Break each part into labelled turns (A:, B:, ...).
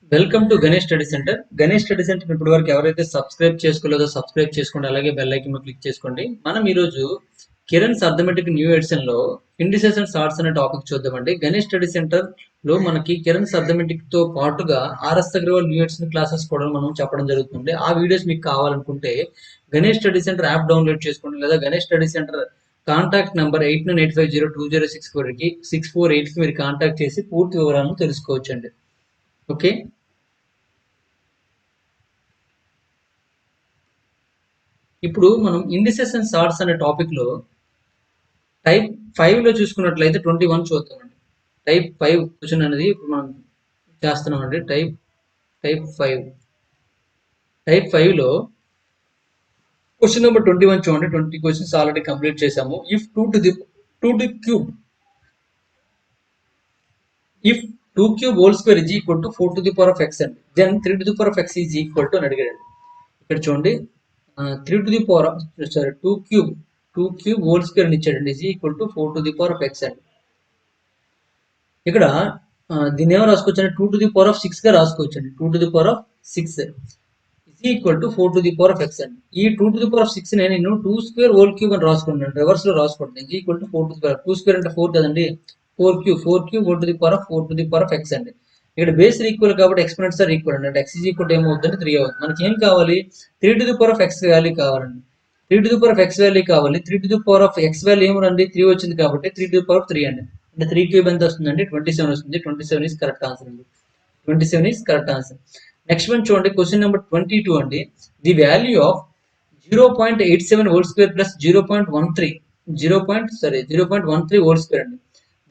A: Welcome to Ganesh study centre. Ganesh study centre ఇప్పటి వరకు ఎవరైతే సబ్స్క్రైబ్ చేసుకోలేదో సబ్స్క్రైబ్ చేసుకోండి, అలాగే బెల్ ఐకాన్ మీద క్లిక్ చేసుకోండి. మనం ఈరోజు కిరణ్స్ అర్థమెటిక్ న్యూ ఎడిషన్ లో ఇండిసెస్ అండ్ సార్ట్స్ అనే టాపిక్ చూద్దామండి. గణేష్ స్టడీ సెంటర్ లో మనకి కిరణ్స్ అర్థమెటిక్ తో పాటుగా RS Agarwal new edition classes కూడా మనం చెప్పడం జరుగుతుంది. ఆ వీడియోస్ మీకు కావాలనుకుంటే Ganesh study centre app download చేసుకోండి, లేదా Ganesh study centre contact number 8985020648 కి మీరు కాంటాక్ట్ చేసి పూర్తి వివరాలను తెలుసుకోవచ్చండి. ఓకే, ఇప్పుడు మనం ఇండిసెస్ అండ్ సార్ట్స్ అనే టాపిక్ లో టైప్ 5 లో చూసుకున్నట్లయితే 21 చూద్దామండి. టైప్ 5 క్వశ్చన్ అనేది ఇప్పుడు మనం చేస్తున్నామండి. టైప్ 5 లో క్వశ్చన్ నెంబర్ 21 చూడండి. 20 క్వశ్చన్స్ ఆల్రెడీ కంప్లీట్ చేసాము. If 2 cube if 2 cube whole square is equal to 4 to the power of X అండి, then 3 to the power of X is equal to అని అడిగాడు. ఇక్కడ చూడండి, 3 to the power sorry 2 cube whole square అని ఇచ్చాడండి, is equal to 4 to the power of X అండి. ఇక్కడ దీన్ని ఏమో రాసుకోవచ్చు అంటే 2 టు ది పవర్ ఆఫ్ 6 గా రాసుకోవచ్చు అండి. 2 to the power of 6 is equal to 4 to the power of X అండి. ఈ 2 టు ది పవర్ ఆఫ్ 6 నేను 2 స్క్వేర్ హోల్ క్యూబ్ అని రాసుకుంటాను, రివర్స్ లో రాసుకుంటాను. Is equal to 4 to the power 2 square అంటే 4 కదండి, 4 cube whole to the power of 4 to the power of X అండి. ఇక్కడ బేస్ ఈక్వల్ కాబట్టి ఎక్స్పెనెంట్స్ ఆర్ ఈక్వల్ అండి. అంటే ఎక్స్ ఈజ్ ఈక్వల్ ఏమవుతుంది, 3 అవుతుంది. మనకి ఏం కావాలి, 3 to the power of x value కావాలండి. 3 to the power of x value కావాలి. 3 to the power of x value ఏమరండి, 3 వచ్చింది కాబట్టి 3 టు ది పవర్ ఆఫ్ 3 అండి. అంటే 3 క్యూబ్ ఎంత వస్తుందండి, 27 వస్తుంది. 27 ఈస్ కరెక్ట్ ఆన్సర్ అండి. 27 is correct answer. Next one చూడండి, క్వశ్చన్ నెంబర్ 22 అండి. The value of 0.87 whole square plus 0.13 whole square అండి.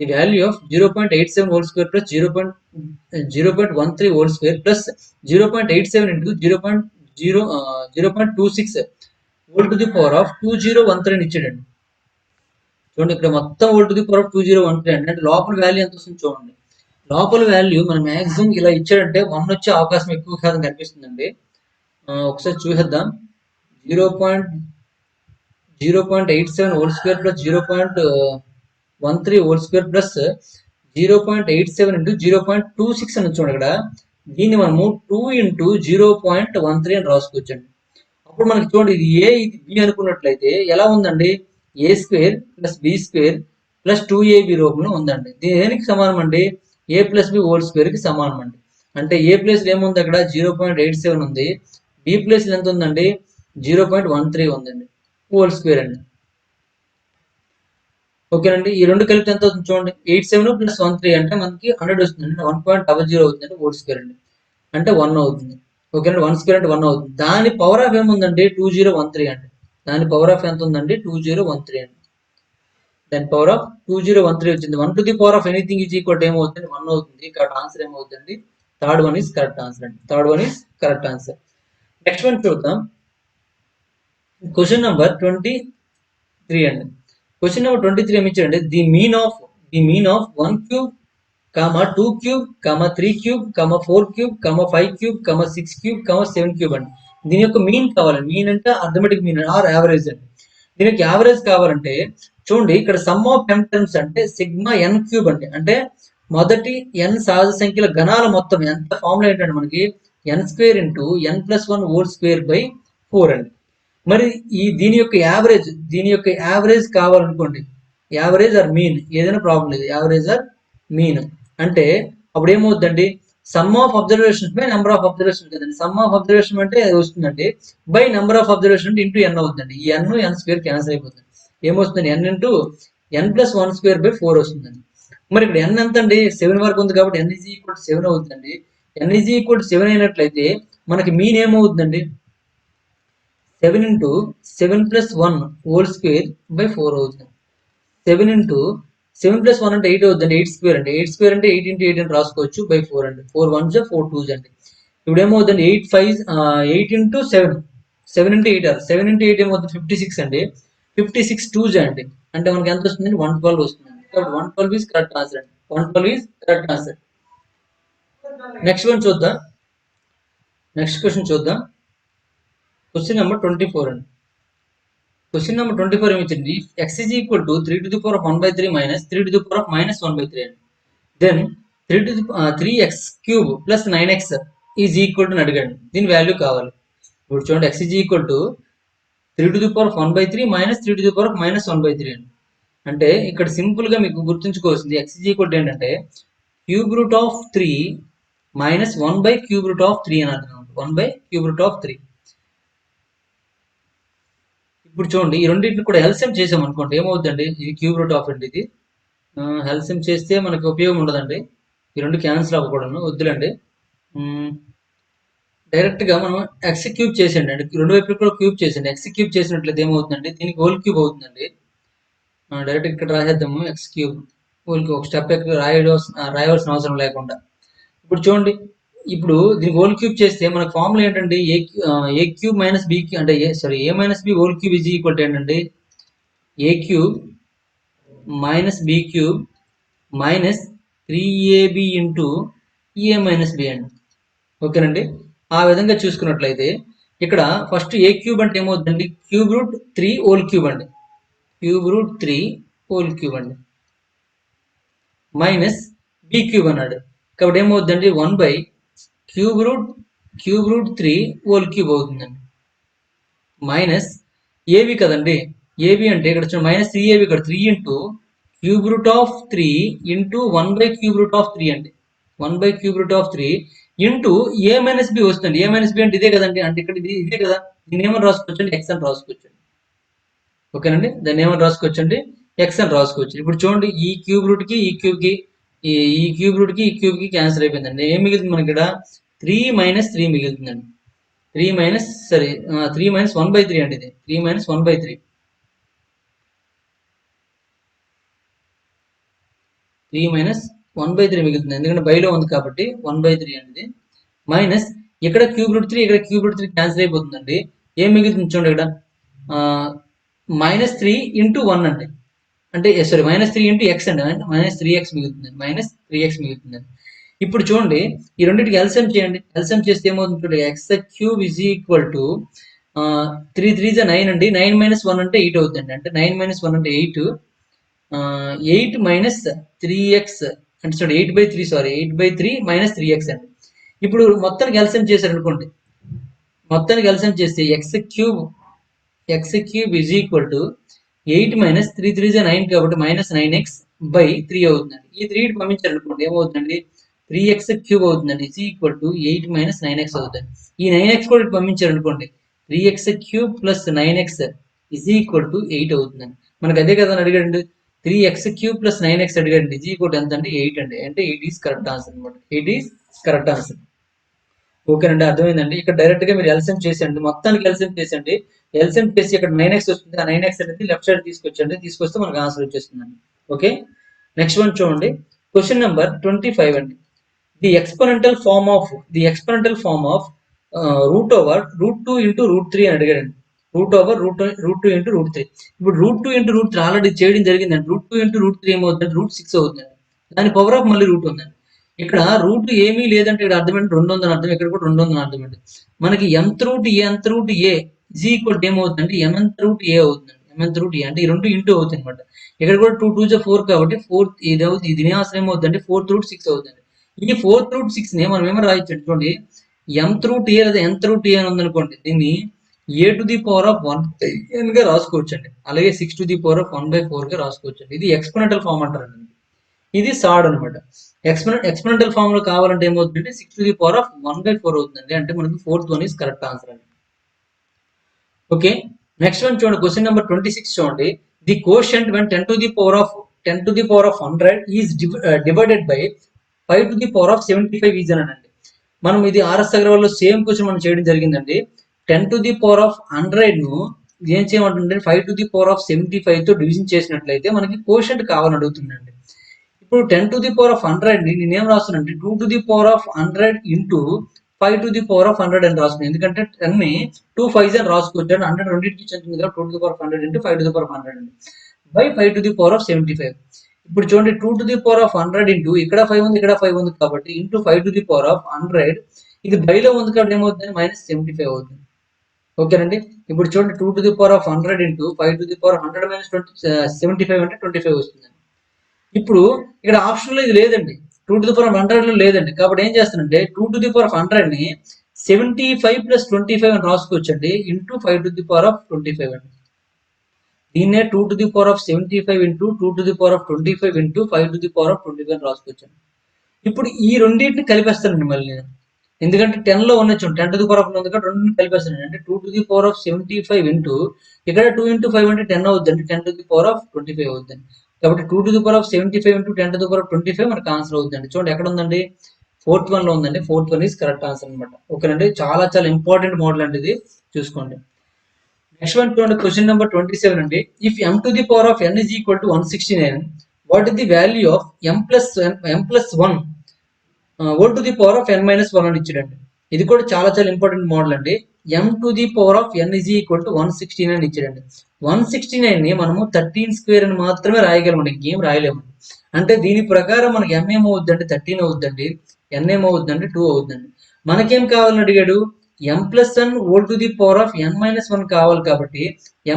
A: The value of 0.87 whole square plus 0.13 whole square plus 0.87 into 0.26 whole to the power of 2013 ఇచ్చాడండి. చూడండి, ఇక్కడ మొత్తం whole to the power of 2013 అండి. అంటే లోపల వాల్యూ ఎంత వస్తుంది చూడండి. లోపల వాల్యూ మన మ్యాక్సిమం ఇలా ఇచ్చాడంటే 1 వచ్చే అవకాశం ఎక్కువ కాదని కనిపిస్తుందండి. ఒకసారి చూసేద్దాం. 0.87 whole square plus 0.13 whole square plus 0.87 into 0.26 అని చూడండి. ఇక్కడ దీన్ని మనము 2 ఇంటూ 0.13 అని రాసుకోవచ్చండి. అప్పుడు మనకి చూడండి, ఇది ఏ ఇది బి అనుకున్నట్లయితే ఎలా ఉందండి, a square plus b square plus 2ab రూపంలో ఉందండి. దేనికి సమానం అండి, a plus b whole square కి సమానం అండి. అంటే ఏ ప్లేస్ ఏముంది, అక్కడ 0.87 ఉంది. బి ప్లేస్ ఎంత ఉందండి, 0.13 ఉందండి, హోల్ స్క్వేర్ అండి. ఓకేనండి, ఈ రెండు కలిపి ఎంత అవుతుంది చూడండి, 87 ప్లస్ 13 అంటే మనకి 100 వస్తుంది. 1.00 అవుతుంది హోల్ స్క్వేర్ అండి, అంటే 1 అవుతుంది. ఓకేనండి, 1 స్క్వేర్ అంటే 1 అవుతుంది. దాని పవర్ ఆఫ్ ఏముందండి, 2013 అండి. దాని పవర్ ఆఫ్ ఎంత ఉందండి, 2013 అండి. దాని పవర్ ఆఫ్ 2013 వచ్చింది. 1 to the power of anything is equal ఏమవుతుంది, 1 అవుతుంది. కాబట్టి ఆన్సర్ ఏమవుతుంది, third one is correct answer అండి. Third one is correct answer. Next one చూద్దాం. క్వశ్చన్ నెంబర్ 23 అండి. క్వశ్చన్ నెంబర్ 23 ఏమి ఇచ్చారంటే, the mean of 1 cube, 2 cube, 3 cube, 4 cube, 5 cube, 6 cube, 7 cube అండి. దీని యొక్క మీన్ కావాలి. మీన్ అంటే అర్థమెటిక్ మీన్ ఆర్ యావరేజ్ అండి. దీనికి యావరేజ్ కావాలంటే చూడండి, ఇక్కడ సమ్ ఆఫ్ ఎన్ టర్మ్స్ అంటే సిగ్మా ఎన్ క్యూబ్ అండి. అంటే మొదటి ఎన్ సహజ సంఖ్యల గణాల మొత్తం ఎంత ఫార్ములా ఏంటంటే మనకి n square into n plus 1 whole square by 4 అండి. మరి దీని యొక్క యావరేజ్ కావాలనుకోండి, యావరేజ్ ఆర్ మీన్ ఏదైనా ప్రాబ్లం లేదు, యావరేజ్ ఆర్ మీన్ అంటే అప్పుడు ఏమవుతుందండి, sum of observation by number of observation కదండి. సమ్ ఆఫ్ అబ్జర్వేషన్ అంటే వస్తుందండి, బై నెంబర్ ఆఫ్ అబ్జర్వేషన్ అంటే ఇంటూ ఎన్ అవుతుందండి. ఈ ఎన్ స్క్వేర్ క్యాన్సిల్ అయిపోతుంది. ఏమొస్తుంది, n into n plus 1 square by 4 వస్తుందండి. మరి ఇక్కడ ఎన్ ఎంత అండి, 7 వరకు ఉంది కాబట్టి ఎన్ ఈజ్ ఈక్వల్ టు 7 అవుతుందండి. ఎన్ ఈజ్ ఈక్వల్ టు 7 అయినట్లయితే మనకి మీన్ ఏమవుతుందండి, 7 into 7 plus 1 whole square by 4 అవుతుంది. 7 ఇంటూ 7 ప్లస్ 1 అంటే 8 అవుతుంది. 8 స్క్వేర్ అంటే 8 స్క్వేర్ అంటే 8 ఇంటూ 8 అని రాసుకోవచ్చు బై 4 అండి. 4 1 4 2 అండి. ఇప్పుడు ఏమవుతుంది, 8 ఇంటూ 7, 7 ఇంటూ 8 7 ఇంటూ 8 ఏమవుతుంది, 56 అండి. 56 2 అండి. అంటే మనకి ఎంత వస్తుంది, 112 వస్తుంది. కాబట్టి 112 ఈస్ కరెక్ట్ ఆన్సర్ అండి. 112 is correct answer. Next one చూద్దాం. నెక్స్ట్ క్వశ్చన్ చూద్దాం. క్వశ్చన్ నెంబర్ 24 అండి. క్వశ్చన్ నెంబర్ 24 ఏమి ఇచ్చింది, x is equal to 3 to the power of 1/3 minus 3 to the power of -1/3 అండి. Then 3x cube plus 9x is equal to అడిగాడు. దీని value కావాలి. ఇప్పుడు చూడండి x is equal to 3 to the power 1/3 minus 3 to the power -1/3 అండి. అంటే ఇక్కడ simple గా మీకు గుర్తుంచుకోవాల్సింది x ఈజ్ ఈక్వల్ టు ఏంటంటే క్యూబ్ రూట్ ఆఫ్ 3 మైనస్ 1/క్యూబ్ రూట్ ఆఫ్ 3 అని అర్థం. 1/క్యూబ్ రూట్ ఆఫ్ 3. ఇప్పుడు చూడండి ఈ రెండింటిని కూడా ఎల్సిఎం చేసాం అనుకోండి ఏమవుతుందండి, ఇది క్యూబ్ రూట్ ఆఫ్ అండి. ఇది ఎల్సిఎం చేస్తే మనకి ఉపయోగం ఉండదండి, ఈ రెండు క్యాన్సిల్ అవ్వకూడదు, వద్దులండి. డైరెక్ట్ గా మనం ఎక్స్ క్యూబ్ చేసేయండి అండి, రెండు వైపులు కూడా క్యూబ్ చేసేయండి. ఎక్స్ క్యూబ్ చేసినట్లయితే ఏమవుతుందండి, దీనికి హోల్ క్యూబ్ అవుతుందండి. డైరెక్ట్ ఇక్కడ రాసేద్దాము, ఎక్స్ క్యూబ్ హోల్ క్యూబ్, ఒక స్టెప్ ఎక్కడ రాయవలసిన అవసరం లేకుండా. ఇప్పుడు చూడండి, ఇప్పుడు దీనికి హోల్ క్యూబ్ చేస్తే మనకు ఫార్ములా ఏంటండి, a cube minus b cube అంటే a minus b whole cube is equal to ఏంటండి, a cube minus b cube minus 3ab into a minus b అండి. ఓకేనండి, ఆ విధంగా చూసుకున్నట్లయితే ఇక్కడ ఫస్ట్ ఏ క్యూబ్ అంటే ఏమవుతుందండి, క్యూబ్ రూట్ 3 హోల్ క్యూబ్ అండి, క్యూబ్ రూట్ 3 హోల్ క్యూబ్ అండి మైనస్ బి క్యూబ్ అన్నాడు. కాబట్టి ఏమవుతుందండి 1/క్యూబ్ రూట్ 3 హోల్ క్యూబ్ అవుతుందండి మైనస్ ఏబి కదండి. ఏబి అంటే ఇక్కడ మైనస్ 3ab, ఇక్కడ 3 into cube root of 3 into 1/క్యూబ్ రూట్ ఆఫ్ 3 అండి, 1/క్యూబ్ root of 3 into a minus b వస్తుంది. ఏ మైనస్ బి అంటే ఇదే కదండి, అంటే ఇక్కడ ఇదే కదా, దీన్ని ఏమని రాసుకోవచ్చండి, ఎక్స్ అని రాసుకోవచ్చండి. ఓకేనండి, దాన్ని ఏమని రాసుకోవచ్చండి, ఎక్స్ అని రాసుకోవచ్చు. ఇప్పుడు చూడండి ఈ క్యూబ్ రూట్ కి ఈ క్యూబ్ కి ఈ క్యూబ్ రూట్ కి ఈ క్యూబ్ కి క్యాన్సిల్ అయిపోయిందండి. ఏం మిగులుతుంది మనకి ఇక్కడ 3 - 3 మిగులుతుందండి. 3 మైనస్ 1/3 అండి, ఇది 3 - 1/3, 3 - 1/3 మిగులుతుంది, ఎందుకంటే బైలో ఉంది కాబట్టి 1/3 అనేది మైనస్ ఇక్కడ క్యూబ్ రూట్ 3, ఇక్కడ క్యూబ్ రూట్ 3 క్యాన్సిల్ అయిపోతుందండి. ఏం మిగులుతుంది చూడండి ఇక్కడ -3 ఇంటూ 1 అండి, అంటే సారీ -3 ఇంటూ ఎక్స్ అండి, -3x మిగులుతుంది, -3x మిగులుతుందండి. ఇప్పుడు చూడండి ఈ రెండింటికి ఎల్సిఎం చేయండి. ఎల్సిఎం చేస్తే ఏమవుతుంది చూడండి, X cube is equal to 3 3 9 అండి, 9 - 1 అంటే 8 అవుతుందండి, అంటే 9 - 1 అంటే 8, 8 మైనస్ 3x అంటే చూడండి 8/3, సారీ 8/3 - 3x అండి. ఇప్పుడు మొత్తానికి ఎల్సిఎం చేశారు అనుకోండి, మొత్తానికి ఎల్సిఎం చేస్తే X cube is equal to 8 - 3 3 9 కాబట్టి -9x/3 అవుతుందండి. ఈ 3 పంపించారు అనుకోండి ఏమవుతుందండి, 3x క్యూబ్ అవుతుందండి, ఈజ్ ఈక్వల్ టు 8 - 9x అవుతుంది. ఈ 9x కూడా పంపించారు అనుకోండి, 3x cube plus 9x is equal to 8 అవుతుందండి. మనకు అదే కదా అని అడిగాడండి, 3x క్యూబ్ ప్లస్ 9x అడిగాడండి, ఈజ్ ఈక్వల్ ఎంత అంటే 8 అండి, అంటే 8 ఈజ్ కరెక్ట్ ఆన్సర్ అనమాట, 8 ఈజ్ కరెక్ట్ ఆన్సర్. ఓకేనండి, అర్థమైందండి. ఇక్కడ డైరెక్ట్ గా మీరు ఎల్సిఎం చేసేయండి, మొత్తానికి ఎల్సిఎం చేసేయండి. ఎల్సిఎం చేసి ఇక్కడ 9x వస్తుంది, ఆ 9x అనేది లెఫ్ట్ సైడ్ తీసుకొచ్చండి, తీసుకొస్తే మనకు ఆన్సర్ వచ్చేస్తుందండి. ఓకే, నెక్స్ట్ వన్ చూడండి, క్వశ్చన్ నెంబర్ 25 అండి. The exponential form of root over √2 into √3 అని అడిగాడండి. Route over √2 into √3. ఇప్పుడు √2 ఇంటూ √3 ఆల్రెడీ చేయడం జరిగిందండి. √2 ఇంటూ √3 ఏమవుతుంది, √6 అవుతుందండి. దాని పవర్ ఆఫ్ మళ్ళీ రూట్ ఉందండి. ఇక్కడ రూట్ ఏమీ లేదంటే ఇక్కడ అర్థం ఏంటి, 2 ఉందని అర్థం, ఇక్కడ కూడా 2 ఉందని అర్థం ఏంటి. మనకి mth root a is equal to ఏమవుతుందంటే mnth రూట్ ఏ అవుతుందండి, mnth రూట్ ఏ అంటే ఈ రెండు ఇంటూ అవుతుంది అనమాట. ఇక్కడ కూడా 2 2 4 కాబట్టి ఫోర్త్ ఇది అవుతుంది, ఇది ఆన్సర్ ఏమవుతుందంటే 4th రూట్ 6 అవుతుంది. ఈ 4th రూట్ 6 ని మనం ఏమో రాయొచ్చు చూడండి, mth రూట్ ఏ లేదా nth రూట్ ఏ అని ఉందనుకోండి, దీన్ని a⁴ గా రాసుకోవచ్చు అండి, అలాగే 6⁴ గా రాసుకోవచ్చు అండి. ఇది ఎక్స్పోనెంటల్ ఫార్మ్ అంటారండి, ఇది సాడ్ అనమాట. ఎక్స్పోనెంటల్ ఫార్మ్ లో కావాలంటే ఏమవుతుందంటే 6⁴ అవుతుందండి, అంటే మనకి 4th one is correct answer అండి. ఓకే, నెక్స్ట్ వన్ చూడండి, క్వశ్చన్ నెంబర్ 26 చూడండి. The quotient when 10⁻100 is divided by 5⁻75 is అని అండి. మనం ఇది ఆర్ఎస్ అగర్వాల్ లో సేమ్ క్వశ్చన్ మనం చేయడం జరిగిందండి. 10⁻100 ను ఏం చేయమంటుంటే 5⁻75 తో డివిజన్ చేసినట్లయితే మనకి కోషంట్ కావాలని అడుగుతుందండి. ఇప్పుడు 10⁻100 ని నేనేం రాస్తున్నానంటే 2⁻100 ఇంటూ 5⁻100 అని రాస్తున్నాను, ఎందుకంటే 10 ని 2 5s అని రాసుకోవచ్చు అండి, 100 రెండింటికి చెందుతుంది కదా, 2⁻100 ఇంటూ 5⁻100 అండి బై 5⁻75. ఇప్పుడు చూడండి 2⁻100 ఇంటూ ఇక్కడ 5 ఉంది, ఇక్కడ 5 ఉంది కాబట్టి ఇంటూ 5⁻100, ఇది బైలో ఉంది కాబట్టి ఏమవుతుంది -75 అవుతుంది. ఓకేనండి, ఇప్పుడు చూడండి 2⁻100 ఇంటూ 5⁻100 - 75 అంటే 25 వస్తుంది. ఇప్పుడు ఇక్కడ ఆప్షన్ లో ఇది లేదండి, 2 to the power of 100 లో లేదండి. కాబట్టి ఏం చేస్తానంటే 2 to the power of 100 ని 75 + 25 అని రాసుకోవచ్చండి into 5 to the power of 25 అండి. దీన్నే 2 to the power of 75 into 2 to the power of 25 into 5 to the power of 25 అని రాసుకోవచ్చండి. ఇప్పుడు ఈ రెండింటిని కలిపేస్తానండి మళ్ళీ నేను. ఎందుకంటే 10 లో ఉన్న చూడండి 10 to the power of ఉంది కాబట్టి రెండింటిని కలిపేస్తాను. అంటే 2 to the power of 75 into ఇక్కడ 2 into 5 అంటే 10 అవుతుందండి. 10 to the power of 25 అవుతుంది. కాబట్టి 2 to the power of 75 into 10 to the power of 25 మనకు ఆన్సర్ అవుతుందండి. చూడండి ఎక్కడ ఉందండి, 4th one లో ఉందండి. 4th one is correct answer అనమాట. ఓకేనండి, చాలా చాలా ఇంపార్టెంట్ మోడల్ అండి ఇది, చూసుకోండి. నెక్స్ట్ వన్ చూడండి, క్వశ్చన్ నెంబర్ 27 అండి. If m to the power of n is equal to 169, what is the value of m plus 1 whole to the power of n minus 1 అని ఇచ్చాడండి. ఇది కూడా చాలా చాలా ఇంపార్టెంట్ మోడల్ అండి. m to the power of n is equal to 169 అని ఇచ్చాడండి. 169 ని మనము 13 స్క్వేర్ అని మాత్రమే రాయగలమండి, ఇంకేం రాయలేము. అంటే దీని ప్రకారం మనకి m ఏమవుద్దండి 13 అవుద్దండి, n ఏమవుద్దండి 2 అవుద్దండి. మనకేం కావాలని అడిగాడు, m plus 1 whole to the power of n minus 1 కావాలి. కాబట్టి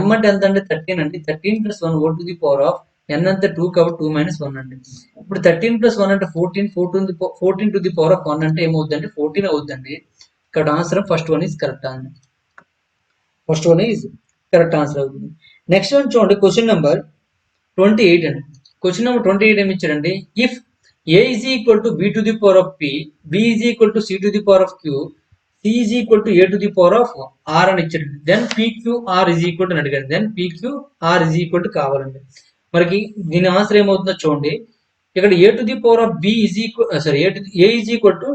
A: m అంటే ఎంత అండి 13 అండి. 13 plus 1 whole to the power of n అంతా 2 కాబట్టి 2 minus 1 అండి. ఇప్పుడు 13 plus 1 అంటే 14, 14 to the power of 1 అంటే ఏమవుద్దండి 14 అవుద్దండి. ఇక్కడ answer first one is correct అండి. First one is correct answer అవుతుంది. నెక్స్ట్ వన్ చూడండి, క్వశ్చన్ నెంబర్ 28 అండి. క్వశ్చన్ నెంబర్ 28 ఏమి ఇచ్చాడండి, if a is equal to b to the power of p, b is equal to c to the power of q, c is equal to a to the power of r అని ఇచ్చాడండి. Then pqr is equal to అని అడిగాడు. Then pqr is equal to కావాలండి. మనకి దీని answer ఏమవుతుందో చూడండి. ఇక్కడ a to the power of b is equal a is equal to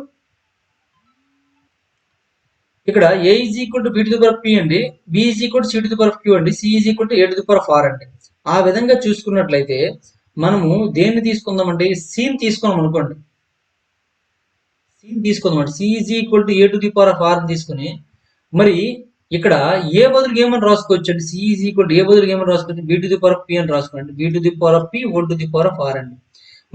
A: ఇక్కడ a is equal to b to the power of p అండి, b is equal to c to the power of q అండి, c is equal to a to the power of r అండి. ఆ విధంగా చూసుకున్నట్లయితే మనము దేన్ని తీసుకుందామంటే c తీసుకున్నాం అనుకోండి. c తీసుకుందామండి, c is equal to a to the power of r తీసుకుని మరి ఇక్కడ ఏ బదులుగా ఏమని రాసుకోవచ్చు అండి, c is equal to ఏ బదులుగా ఏమని రాసుకోవచ్చు, b to the power of p అని రాసుకోండి. b to the power of p whole to the power of r అండి.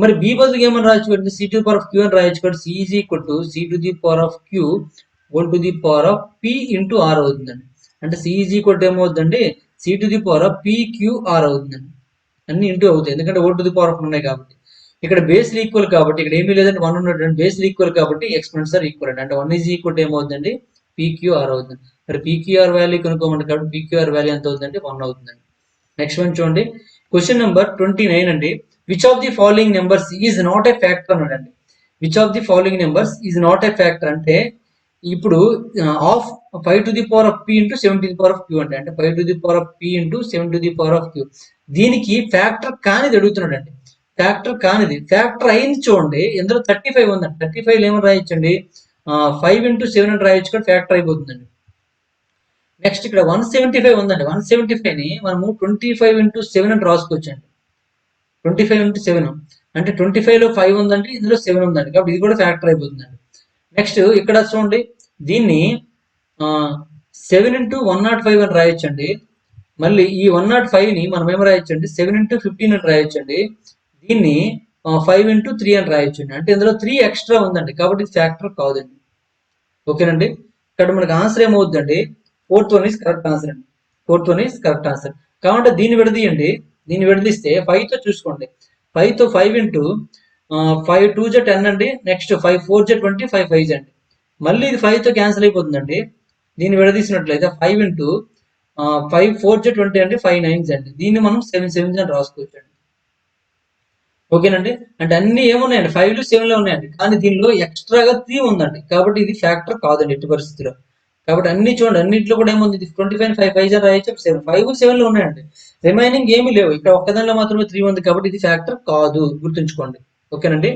A: మరి b బదులుగా ఏమని రాయొచ్చు, c to the power of q అని రాయొచ్చు. కాబట్టి c is equal to c to the power of q whole to the power of p into r అవుతుందండి. అంటే c is equal to ఏమవుతుందండి, c to the power of p q r అవుతుందండి. అన్ని into అవుతాయి, ఎందుకంటే whole to the power of ఉన్నాయి కాబట్టి. ఇక్కడ బేస్లు ఈక్వల్ కాబట్టి ఇక్కడ ఏమీ లేదంటే 1 ఉన్నట్టు, బేస్లు ఈక్వల్ కాబట్టి ఎక్స్పెన్సర్ ఆర్ ఈక్వల్ అంటే 1 ఈజ్ ఈక్వల్ టు ఏమవుతుందండి pqr అవుతుంది. మరి pqr వాల్యూ కనుక్కోమంటే కాబట్టి pqr వాల్యూ ఎంత అవుతుందంటే 1 అవుతుందండి. నెక్స్ట్ వన్ చూడండి, క్వశ్చన్ నెంబర్ 29 అండి. Which of the following numbers is not a factor అన్నాడండి. Which of the following numbers is not a factor అంటే ఇప్పుడు of 5 to the power of p into 7 to the power of q అంటే 5 to the power of p into 7 to the power of q. దీనికి factor కానిది అడుగుతున్నాడు అండి. Factor కానిది, factor అయింది చూడండి, ఇందులో 35 ఉందండి. 35 ఏమని రాయొచ్చండి, 5 into 7 అని రాయొచ్చు, కూడా ఫ్యాక్టర్ అయిపోతుందండి. నెక్స్ట్ ఇక్కడ 175 ఉందండి. 175 ని మనము 25 into 7 అని రాసుకోవచ్చండి. 25 into 7 అంటే 25 లో 5 ఉందండి, ఇందులో 7 ఉందండి, కాబట్టి ఇది కూడా ఫ్యాక్టర్ అయిపోతుందండి. నెక్స్ట్ ఇక్కడ చూడండి, దీన్ని 7 into 105 అని రాయొచ్చండి. మళ్ళీ ఈ 105 ని మనం ఏం రాయొచ్చండి, 7 into 15 అని రాయొచ్చండి. దీన్ని 5 into 3 అని రాయొచ్చండి. అంటే ఇందులో 3 ఎక్స్ట్రా ఉందండి, కాబట్టి ఫ్యాక్టర్ కాదండి. ఓకేనండి, ఇక్కడ మనకు ఆన్సర్ ఏమవుతుందండి, 4th one is correct answer అండి. 4th one is correct answer. కాబట్టి దీన్ని విడదీయండి, దీన్ని విడదీస్తే 5 తో చూసుకోండి. 5 తో 5 into 5 2 జ 10 అండి. నెక్స్ట్ 5 4 జ 20, 5 5 అండి. మళ్ళీ ఇది 5 తో క్యాన్సిల్ అయిపోతుందండి. దీన్ని విడదీసినట్లయితే 5 into 5 4 జ 20 అండి, 5 9s అండి. దీన్ని మనం 7 7s అని రాసుకోవచ్చు అండి. ఓకేనండి, అంటే అన్ని ఏమున్నాయండి 5 7 ఉన్నాయండి, కానీ దీనిలో ఎక్స్ట్రాగా 3 ఉందండి, కాబట్టి ఇది ఫ్యాక్టర్ కాదండి ఎట్టి పరిస్థితిలో. కాబట్టి అన్ని చూడండి, అన్నింటిలో కూడా ఏముంది, 25 5 5 రాయొచ్చు, 5 7 ఉన్నాయండి, రిమైనింగ్ ఏమీ లేవు. ఇక్కడ ఒక్కదానిలో మాత్రమే 3 ఉంది, కాబట్టి ఇది ఫ్యాక్టర్ కాదు, గుర్తుంచుకోండి. ఓకేనండి,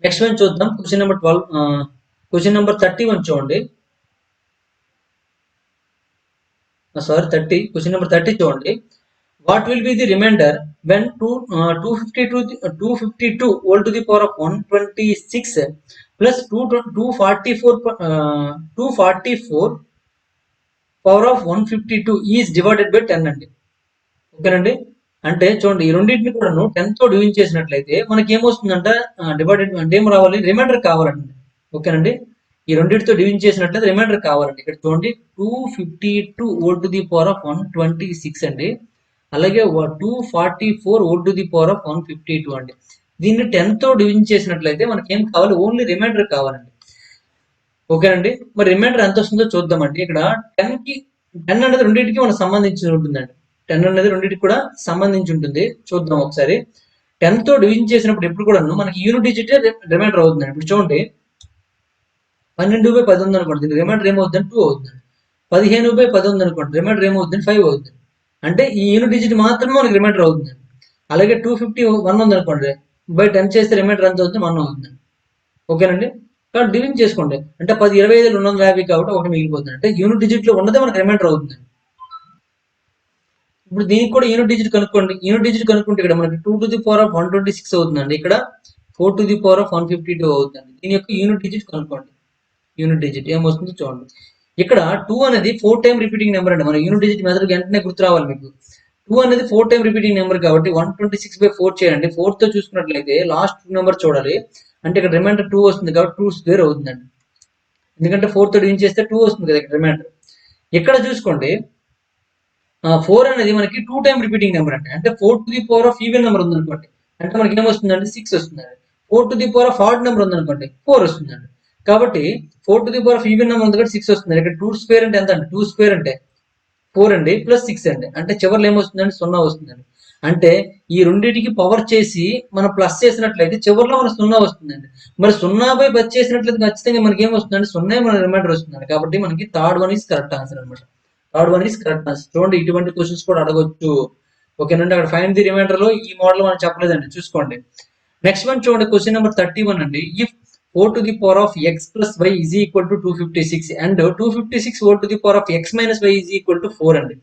A: నెక్స్ట్ వన్ చూద్దాం. క్వశ్చన్ నెంబర్ 12, క్వశ్చన్ నెంబర్ 31 చూడండి. సారీ 30, క్వశ్చన్ నెంబర్ 30 చూడండి. What will be the remainder when 252 whole to the power of 126 plus 244 power of 152 is divided by 10 అండి. ఓకేనండి, అంటే చూడండి ఈ రెండింటిని కూడా 10 తో డివిజన్ చేసినట్లయితే మనకి ఏమొస్తుందంట, డివైడెడ్ అంటే ఏం రావాలి, రిమైండర్ కావాలండి. ఓకేనండి, ఈ రెండింటితో డివిజన్ చేసినట్లయితే రిమైండర్ కావాలండి. ఇక్కడ చూడండి 252 whole to the power of 126 అండి. అలాగే 244 ఓ టు ది పవర్ ఆఫ్ 152 అండి. దీన్ని 10 తో డివిజన్ చేసినట్లయితే మనకి ఏం కావాలి, ఓన్లీ రిమైండర్ కావాలండి. ఓకేనండి. మరి రిమైండర్ ఎంత వస్తుందో చూద్దామండి. ఇక్కడ 10 అనేది రెండింటికి మనకు సంబంధించి ఉంటుందండి. 10 అనేది రెండింటికి కూడా సంబంధించి ఉంటుంది. చూద్దాం ఒకసారి. 10 తో డివిజన్ చేసినప్పుడు ఎప్పుడు కూడాను మనకి యూనిట్ డిజిట్ రిమైండర్ అవుతుందండి. ఇప్పుడు చూడండి, 12/10 ఉంది అనుకోండి, దీని రిమైండర్ ఏమవుతుందండి 2 అవుతుందండి. 15/10 ఉంది అనుకోండి, రిమైండర్ ఏమవుతుందండి 5 అవుతుంది. అంటే ఈ యూనిట్ డిజిట్ మాత్రమే మనకి రిమైండర్ అవుతుందండి. అలాగే 251 ఉంది అనుకోండి, బై 10 చేస్తే రిమైండర్ ఎంత అవుతుంది, 1 అవుతుందండి. ఓకేనండి. కాబట్టి డివిజన్ చేసుకోండి. అంటే 10, 25, 250 కాబట్టి ఒకటి మిగిలిపోతుంది. అంటే యూనిట్ డిజిట్ లో ఉన్నదే మనకి రిమైండర్ అవుతుంది. ఇప్పుడు దీనికి కూడా యూనిట్ డిజిట్ కనుక్కోండి. యూనిట్ డిజిట్ కనుక్కుంటే ఇక్కడ మనకి 2 టు ది పవర్ ఆఫ్ 126 అవుతుందండి. ఇక్కడ 4 టు ది పవర్ ఆఫ్ 152 అవుతుందండి. దీని యొక్క యూనిట్ డిజిట్ కనుక్కోండి. యూనిట్ డిజిట్ ఏమొస్తుందో చూడండి. ఇక్కడ 2 అనేది 4 టైమ్ రిపీటింగ్ నెంబర్ అండి. మన యూనిట్ డిజిట్ మెథడ్ వెంటనే గుర్తు రావాలి మీకు. 2 అనేది 4 టైమ్ రిపీటింగ్ నెంబర్ కాబట్టి 126/4 చేయండి. 4 తో చూసుకున్నట్లయితే లాస్ట్ నెంబర్ చూడాలి. అంటే ఇక్కడ రిమైండర్ 2 వస్తుంది కాబట్టి 2 స్క్వేర్ అవుతుందండి. ఎందుకంటే 4 తో డివిజన్ చేస్తే 2 వస్తుంది కదా ఇక్కడ రిమైండర్. ఇక్కడ చూసుకోండి, 4 అనేది మనకి 2 టైమ్ రిపీటింగ్ నెంబర్ అండి. అంటే 4 to the power of even number ఉందనుకోండి, అంటే మనకి ఏమొస్తుందండి 6 వస్తుందండి. 4 to the power of odd number ఉందనుకోండి 4 వస్తుందండి. కాబట్టి 4 to the power of even number ఉంది కాబట్టి 6 వస్తుంది. ఇక్కడ 2 స్క్వేర్ అంటే ఎంత అండి, 2 స్క్వేర్ అంటే 4 అండి, ప్లస్ 6 అండి. అంటే చివరిలో ఏమొస్తుందండి 0 వస్తుందండి. అంటే ఈ రెండింటికి పవర్ చేసి మనం ప్లస్ చేసినట్లయితే చివరిలో మనకు 0 వస్తుందండి. మరి 0/10 చేసినట్లయితే ఖచ్చితంగా మనకి ఏమొస్తుందండి 0 మన రిమైండర్ వస్తుందండి. కాబట్టి మనకి third one is correct answer అనమాట. Third one is correct answer. చూడండి, ఇటువంటి క్వశ్చన్స్ కూడా అడగొచ్చు. ఓకేనండి. అక్కడ ఫైండ్ ది రిమైండర్ లో ఈ మోడల్ మనం చెప్పలేదండి, చూసుకోండి. నెక్స్ట్ వన్ చూడండి, క్వశ్చన్ నెంబర్ 31 అండి. If 4 to the power of x plus y is equal to 256 and 256 4 to the power of x minus y is equal to 4 అండి.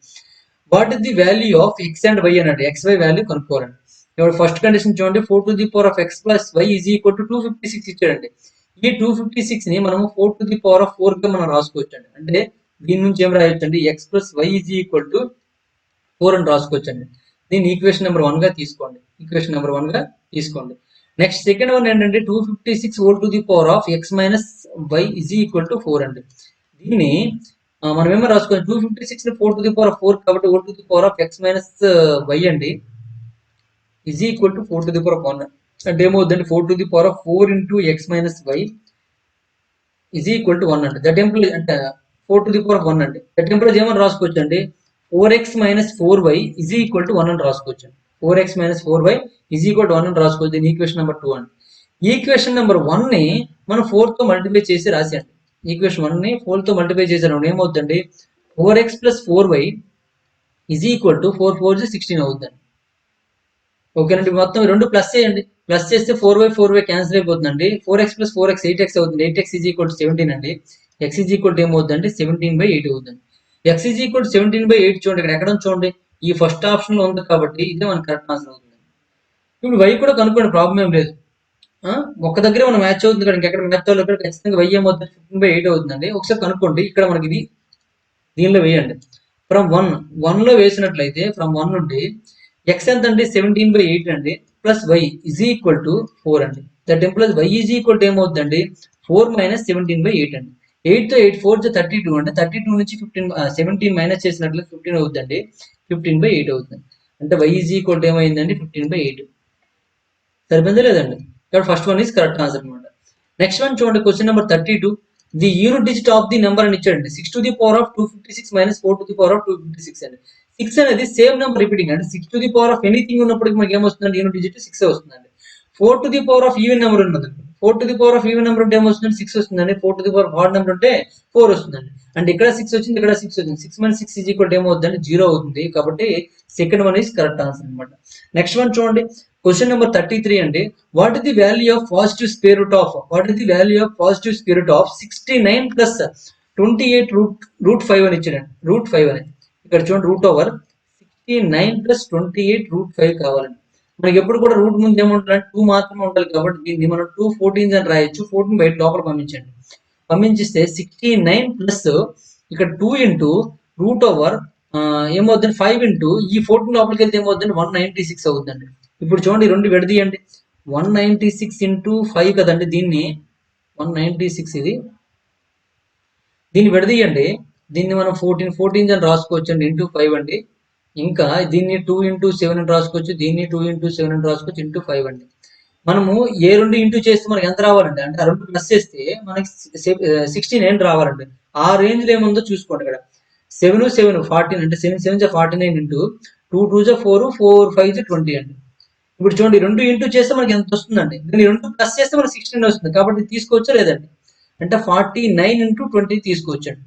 A: What is the value of x and y అనండి. xy value కనుక్కోరండి. ఇప్పుడు first condition చూడండి, 4 to the power of x plus y is equal to 256 ఇచ్చాడండి. ఈ 256 ని మనము 4 to the power of 4 గా మనం రాసుకోవచ్చు అండి. అంటే దీని నుంచి ఏం రాయొచ్చండి, x plus y is equal to 4 అని రాసుకోవచ్చండి. దీన్ని ఈక్వేషన్ నెంబర్ 1 గా తీసుకోండి. ఈక్వేషన్ నెంబర్ 1 గా తీసుకోండి. నెక్స్ట్ సెకండ్ వన్ ఏంటంటే 256 whole to the power of x minus y is equal to 4 అండి. దీన్ని మనం ఏమో రాసుకోవాలి, 256 ని 4 టు ది పవర్ ఆఫ్ 4 కాబట్టి whole to the power of x minus y అండి is equal to 4 to the power of 1 అంటే ఏమవుతుందండి, 4 to the power of 4 into x minus y is equal to 1 అండి. దట్ ఇంప్లైజ్ అంటే 4 to the power of 1 అండి. That implies ఏమని రాసుకోవచ్చు అండి, 4x minus 4y is equal to 1 అని రాసుకోవచ్చు అండి. 4x minus 4y is equal to 1 అని రాసుకోవచ్చు. దీని ఈక్వేషన్ నెంబర్ 2 అండి. ఈక్వేషన్ నెంబర్ 1 ని మనం 4 తో మల్టిప్లై చేసి రాసాండి. ఈక్వేషన్ 1 ని 4 తో మల్టిప్లై చేసాను ఏమవుతుందండి, 4x plus 4y is equal to 4 4 16 అవుతుందండి. ఓకేనండి. మొత్తం రెండు ప్లస్ చేయండి. ప్లస్ చేస్తే 4y క్యాన్సిల్ అయిపోతుందండి. 4x ప్లస్ 4x 8x అవుతుంది. 8x ఈజ్ ఈక్వల్ టు 17 అండి. x ఈజ్ ఈక్వల్ టు ఏమవుతుందండి 17/8 అవుతుంది. x ఈజ్ ఈక్వల్ టు 17/8 చూడండి, ఇక్కడ ఎక్కడ చూడండి, ఈ ఫస్ట్ ఆప్షన్ లో ఉంది కాబట్టి ఇదే మన కరెక్ట్ ఆన్సర్ అవుతుంది. ఇప్పుడు y కూడా కనుక్కోండి, ప్రాబ్లం ఏం లేదు. ఒక్క దగ్గరే మనం మ్యాచ్ అవుతుంది కదా, ఇంకెక్కడ మ్యాచ్ అవ్వలేదు కదా, ఖచ్చితంగా y ఏమవుతుంది 15/8 అవుతుందండి. ఒకసారి కనుక్కోండి. ఇక్కడ మనకి ఇది దీనిలో వేయండి. ఫ్రమ్ 1 లో వేసినట్లయితే ఫ్రమ్ 1 నుండి x ఎంత అండి 17/8 అండి, plus y is equal to 4 అండి. That implies y is equal to ఏమవుతుందండి 4 మైనస్ 17/8 అండి. 8 తో 8 4 32 అండి. 32 నుంచి 17 మైనస్ చేసినట్లయితే 15 అవుతుందండి. 15/8 అవుతుంది. అంటే y ఈజ్ ఈక్వల్ టు ఏమైందండి 15/8. సరిపోయిందా లేదండి. కాబట్టి first one is correct answer అనమాట. నెక్స్ట్ వన్ చూడండి, question number 32. The unit digit of the number అని ఇచ్చాడండి. 6 to the power of 256 minus 4 to the power of 256 అండి. 6 అనేది సేమ్ నెంబర్ రిపీటింగ్ అండి. 6 to the power of anything ఉన్నప్పటికీ మనకి ఏమొస్తుందండి, unit digit 6 వస్తుందండి. 4 to the power of even number ఉన్నది. 4 to the power of even number ఉంటే ఏమొస్తుందండి 6 వస్తుందండి. 4 to the power of odd number ఉంటే 4 వస్తుందండి. అంటే ఇక్కడ 6 వచ్చింది, ఇక్కడ 6 వచ్చింది. 6 మైనస్ 6 ఈజ్ ఈక్వల్ టు ఏమవుతుందండి 0 అవుతుంది. కాబట్టి second one is correct answer అనమాట. నెక్స్ట్ వన్ చూడండి, క్వశ్చన్ నెంబర్ 33 అండి. What is the value of positive square root of 69 plus 28 root 5 అని ఇచ్చాడండి. రూట్ 5 అని ఇక్కడ చూడండి, రూట్ ఓవర్ 69 ప్లస్ 28 రూట్ 5 కావాలండి. మనకి ఎప్పుడు కూడా రూట్ ముందు ఏముంటుంది, 2 మాత్రమే ఉండాలి కాబట్టి దీన్ని మనం 214 అని రాయొచ్చు. 14 బయట లోపల పంపించండి. పంపించిస్తే 69 ప్లస్ ఇక్కడ 2 ఇంటూ రూట్ ఓవర్ ఏమవుతుంది 5 ఇంటూ ఈ 14 లోపలికి వెళ్తే ఏమవుతుంది 196 అవుతుందండి. ఇప్పుడు చూడండి, రెండు విడదీయండి. 196 ఇంటూ 5 కదండి, దీన్ని 196 ఇది, దీన్ని విడదీయండి. దీన్ని మనం 14 అని రాసుకోవచ్చు అండి, ఇంటూ 5 అండి. ఇంకా దీన్ని 2 × 7 అని రాసుకోవచ్చు, దీన్ని 2 × 7 అని రాసుకోవచ్చు, ఇంటూ 5 అండి. మనము ఏ రెండు ఇంటూ చేస్తే మనకి ఎంత రావాలండి, అంటే ఆ రెండు ప్లస్ చేస్తే మనకి 16 రావాలండి. ఆ రేంజ్ లో ఏముందో చూసుకోండి. ఇక్కడ 7 7 14 అంటే 7 7 49 ఇంటూ 2 2 4 4 5 20 అండి. ఇప్పుడు చూడండి, రెండు ఇంటూ చేస్తే మనకి ఎంత వస్తుందండి, దీన్ని రెండు ప్లస్ చేస్తే మనకి 16 వస్తుంది. కాబట్టి తీసుకోవచ్చా లేదండి, అంటే 49 ఇంటూ 20 తీసుకోవచ్చండి.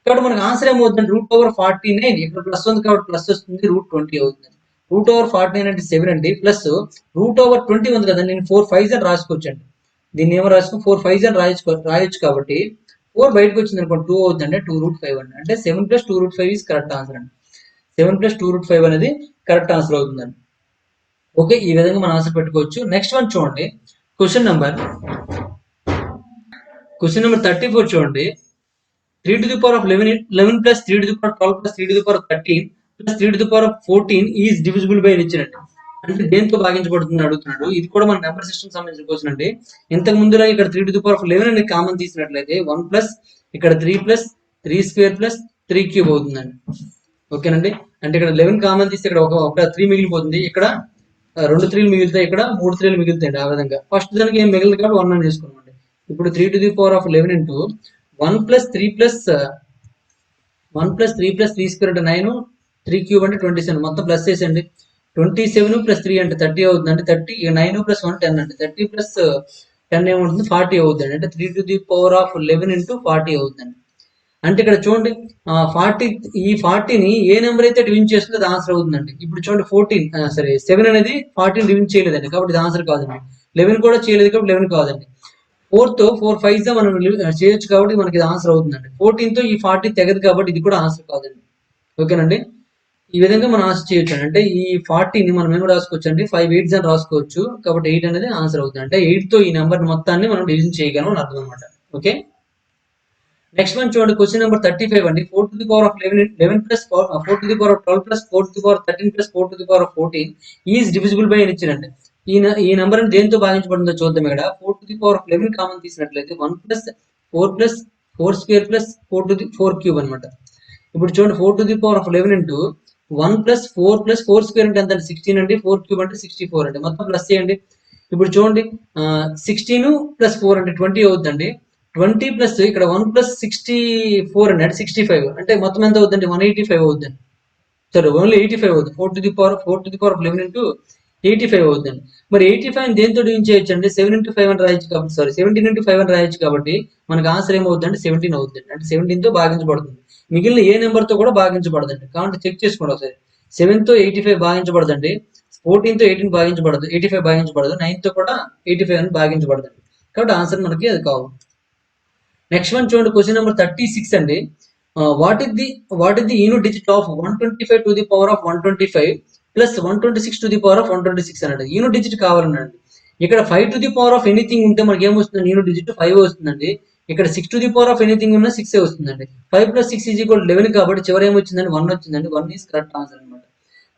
A: కాబట్టి మనకు ఆన్సర్ ఏమవుతుంది, √49, ఇక్కడ ప్లస్ ఉంది కాబట్టి ప్లస్ వస్తుంది, √20 అవుతుంది. √49 అంటే 7 అండి, ప్లస్ √20 ఉంది కదా, నేను 4 5 అని రాసుకోవచ్చండి. దీన్ని ఏమో రాసుకో 4 5 అని రాయొచ్చు కాబట్టి 4 బయటకు వచ్చింది అనుకోండి, 2 అవుతుంది, అంటే 2√5 అండి. అంటే 7 + 2√5 ఈస్ కరెక్ట్ ఆన్సర్ అండి. 7 + 2√5 అనేది కరెక్ట్ ఆన్సర్ అవుతుందండి. ఓకే, ఈ విధంగా మనం ఆన్సర్ పెట్టుకోవచ్చు. నెక్స్ట్ వన్ చూడండి, క్వశ్చన్ నెంబర్ 34 చూడండి. 3 to the power of 11 plus 3 to the power of 12 plus 3 to the power of 13 plus 3 to the power of 14 is divisible by ఇచ్చినట్టు. అంటే దేంతో భాగించబడుతుంది అడుగుతున్నాడు. ఇది కూడా మన నెంబర్ సిస్టమ్ సంబంధించిన క్వశ్చన్ అండి. ఇంతకు ముందులో ఇక్కడ 3 to the power of 11 అనేది కామన్ తీసినట్లయితే 1 ప్లస్ ఇక్కడ 3 ప్లస్ 3 స్క్వేర్ ప్లస్ 3 క్యూబ్ అవుతుందండి. ఓకేనండి, అంటే ఇక్కడ 11 కామన్ తీస్తే ఇక్కడ ఒక 3 మిగిలిపోతుంది, ఇక్కడ 2 3లు మిగులుతాయి, ఇక్కడ 3 3లు మిగులుతాయి. ఆ విధంగా ఫస్ట్ దానికి ఏం మిగిలింది కాబట్టి 1 అని చేసుకున్నామండి. ఇప్పుడు 3 to the power of 11 into 1 + 3 + 1 + 3 + 3 square అంటే 9, 3 క్యూబ్ అంటే 27, మొత్తం ప్లస్ చేసేయండి. 27 + 3 అంటే 30 అవుతుంది, అంటే 30, 9 + 1 10 అంటే 30 + 10 ఏముంటుంది 40 అవుతుంది, అంటే 3 to the power of 11 into 40 అవుతుంది. అంటే ఇక్కడ చూడండి 40, ఈ 40ని ఏ నెంబర్ అయితే డివిజన్ చేస్తుందో అది ఆన్సర్ అవుతుందండి. ఇప్పుడు చూడండి 7 అనేది 40 డివిజన్ చేయలేదండి, కాబట్టి ఇది ఆన్సర్ కాదండి. 11 కూడా చేయలేదు కాబట్టి 11 కాదండి. 4తో 4 5 మనం చేయొచ్చు కాబట్టి మనకి ఇది ఆన్సర్ అవుతుందండి. 14తో ఈ 40 తెగదు కాబట్టి ఇది కూడా ఆన్సర్ కాదండి. ఓకేనండి, ఈ విధంగా మనం ఆన్సర్ చేయొచ్చు. అంటే ఈ 40ని మనం ఏం రాసుకోవచ్చు అంటే 5 8s అని రాసుకోవచ్చు, కాబట్టి 8 అనేది ఆన్సర్ అవుతుంది. అంటే 8తో ఈ నెంబర్ మొత్తాన్ని మనం డివిజన్ చేయగలం అని అర్థం అనమాట. ఓకే, నెక్స్ట్ వన్ చూడండి, క్వశ్చన్ నెంబర్ 35 అండి. 4 to the power of 11 plus 4 to the power of 12 plus 4 to the power of 13 plus 4 to the power of 14 is divisible by అని ఇచ్చారండి. ఈ నెంబర్ దేంతో భాగించబడిందో చూద్దాం. ఇక్కడ 4 to the power of 11 కామన్ తీసినట్లయితే 1 plus 4 plus 4 square plus 4 to the 4 cube అనమాట. ఇప్పుడు చూడండి 4 to the power of 11 into 1 plus 4 square అంటే ఎంత, 16 అండి, 4 క్యూబ్ అంటే 64 అండి, మొత్తం ప్లస్ చేయండి. ఇప్పుడు చూడండి 16 + 4 అంటే 20 అవుతుందండి. 20 ప్లస్ ఇక్కడ 1 + 64 అండి, అంటే 65, అంటే మొత్తం ఎంత అవుతుందండి 185 అవుతుందండి. సరే, ఓన్లీ 85 అవుతుంది. 4 to the power of 11 into 85 అవుతుందండి. మరి 85 దేంతో డివిజన్ చేయొచ్చు అంటే 7 × 5 అని రాయొచ్చు కాబట్టి, 17 × 5 అని రాయొచ్చు కాబట్టి మనకు ఆన్సర్ ఏమవుతుందంటే 17 అవుతుంది. అంటే 17తో భాగించబడుతుంది. మిగిలిన ఏ నెంబర్ తో కూడా భాగించబడదండి. కాబట్టి చెక్ చేసుకోండి ఒకసారి. 7తో 85 భాగించబడదండి, 14తో 18 భాగించబడదు, 85 భాగించబడదు, 9తో కూడా 85 అని భాగించబడదండి. కాబట్టి ఆన్సర్ మనకి అది కావు. నెక్స్ట్ వన్ చూడండి, క్వశ్చన్ నెంబర్ 36 అండి. What is the unit digit of 125 to the power of 125 plus 126 to the power of 126 అన్నది యూనిట్ డిజిట్ కావాలన్నాడు. ఇక్కడ 5 to the power of anything ఉంటే మనకి ఏమొస్తుంది, యూనిట్ డిజిట్ 5 వస్తుందండి. ఇక్కడ 6 to the power of anything ఉన్నా 6 వస్తుందండి. 5 + 6 = 11 కాబట్టి చివరి ఏమొచ్చిందండి 1 వచ్చిందండి. 1 ఈస్ కరెక్ట్ ఆన్సర్ అనమాట.